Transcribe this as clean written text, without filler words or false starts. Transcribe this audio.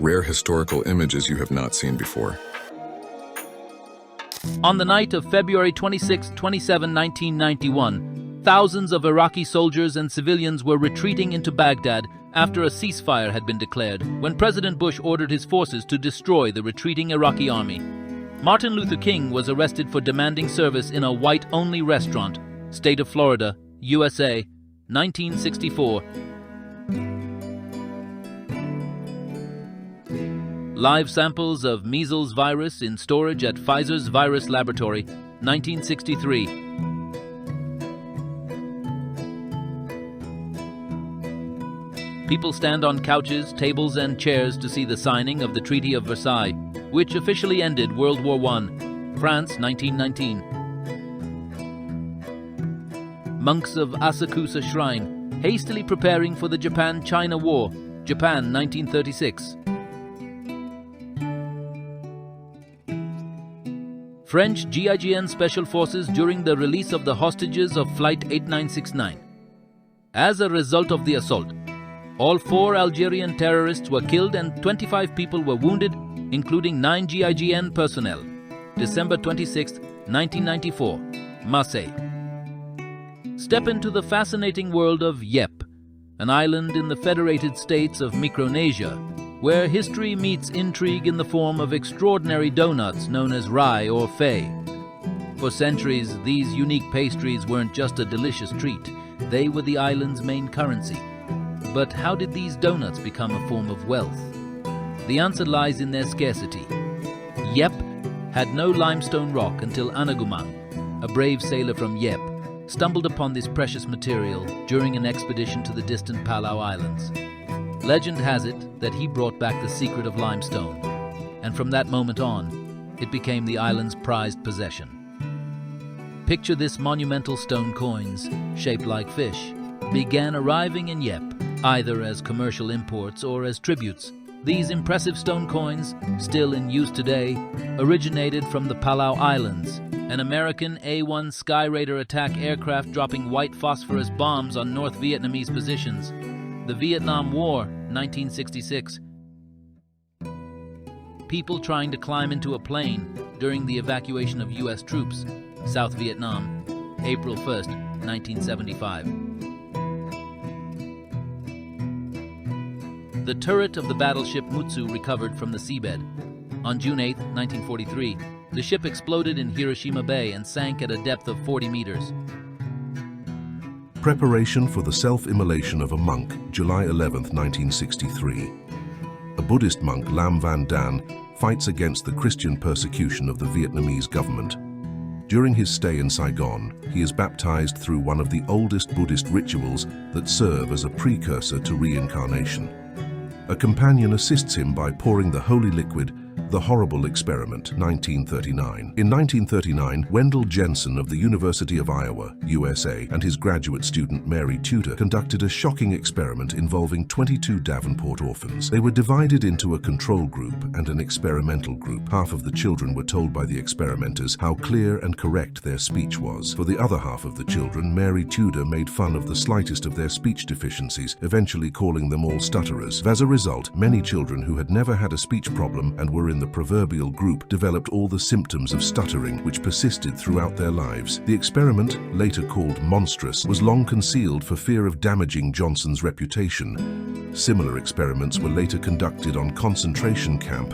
rare historical images you have not seen before. On the night of February 26-27, 1991, thousands of Iraqi soldiers and civilians were retreating into Baghdad after a ceasefire had been declared, when President Bush ordered his forces to destroy the retreating Iraqi army. Martin Luther King was arrested for demanding service in a white-only restaurant, state of Florida, USA, 1964. Live samples of measles virus in storage at Pfizer's virus laboratory, 1963. People stand on couches, tables, and chairs to see the signing of the Treaty of Versailles, which officially ended World War I, France, 1919. Monks of Asakusa Shrine, hastily preparing for the Japan-China War, Japan, 1936. French GIGN Special Forces during the release of the hostages of Flight 8969. As a result of the assault, all 4 Algerian terrorists were killed and 25 people were wounded, including 9 GIGN personnel. December 26, 1994, Marseille. Step into the fascinating world of Yep, an island in the Federated States of Micronesia, where history meets intrigue in the form of extraordinary donuts known as rye or fei. For centuries, these unique pastries weren't just a delicious treat, they were the island's main currency. But how did these donuts become a form of wealth? The answer lies in their scarcity. Yep had no limestone rock until Anagumang, a brave sailor from Yep, stumbled upon this precious material during an expedition to the distant Palau Islands. Legend has it that he brought back the secret of limestone, and from that moment on, it became the island's prized possession. Picture this: monumental stone coins, shaped like fish, began arriving in Yep, either as commercial imports or as tributes. These impressive stone coins, still in use today, originated from the Palau Islands, an American A-1 Skyraider attack aircraft dropping white phosphorus bombs on North Vietnamese positions. The Vietnam War, 1966. People trying to climb into a plane during the evacuation of U.S. troops, South Vietnam, April 1st, 1975. The turret of the battleship Mutsu recovered from the seabed. On June 8, 1943, the ship exploded in Hiroshima Bay and sank at a depth of 40 meters. Preparation for the self-immolation of a monk, July 11, 1963. A Buddhist monk, Lam Van Dan, fights against the Christian persecution of the Vietnamese government. During his stay in Saigon, he is baptized through one of the oldest Buddhist rituals that serve as a precursor to reincarnation. A companion assists him by pouring the holy liquid, The Horrible Experiment, 1939. In 1939, Wendell Jensen of the University of Iowa, USA, and his graduate student Mary Tudor conducted a shocking experiment involving 22 Davenport orphans. They were divided into a control group and an experimental group. Half of the children were told by the experimenters how clear and correct their speech was. For the other half of the children, Mary Tudor made fun of the slightest of their speech deficiencies, eventually calling them all stutterers. As a result, many children who had never had a speech problem and were in the proverbial group developed all the symptoms of stuttering, which persisted throughout their lives. The experiment, later called monstrous, was long concealed for fear of damaging Johnson's reputation. Similar experiments were later conducted on concentration camp